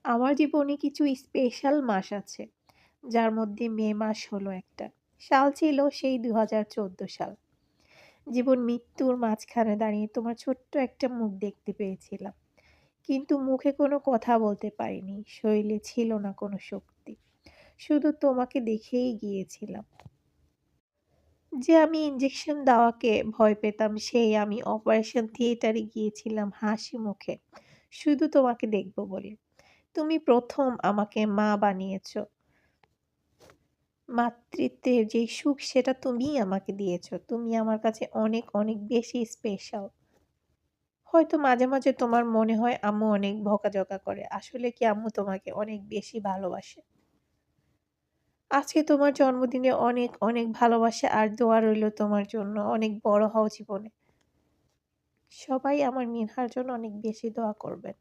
আমার জীবনে কিছু স্পেশাল মাস আছে, যার মধ্যে মে মাস হলো একটা। সাল ছিল সেই ২০১৪ সাল। জীবন মৃত্যুর মাঝখানে দাঁড়িয়ে তোমার ছোট্ট একটা মুখ দেখতে পেয়েছিলাম। কিন্তু মুখে কোনো কথা বলতে পারিনি, শরীরে ছিল না কোনো শক্তি। শুধু তোমাকে দেখেই গিয়েছিলাম। যে আমি ইনজেকশন দেওয়াকে ভয় পেতাম, সেই আমি অপারেশন থিয়েটারে গিয়েছিলাম হাসি মুখে, শুধু তোমাকে দেখব বলে। তুমি ১ম আমাকে মা বানিয়েছ। মাতৃত্বের যে সুখ সেটা তুমিই আমাকে দিয়েছো। তুমি আমার কাছে অনেক, অনেক বেশি স্পেশাল। হয়তো মাঝে, মাঝে তোমার মনে হয় আম্মু অনেক বকাঝকা করে। আসলে কি আম্মু তোমাকে অনেক বেশি ভালোবাসে। আজকে তোমার জন্মদিনে অনেক, অনেক ভালোবাসা আর দোয়া রইলো তোমার জন্য। অনেক বড় হও জীবনে। সবাই আমার মিনহার জন্য অনেক বেশি দোয়া করবেন।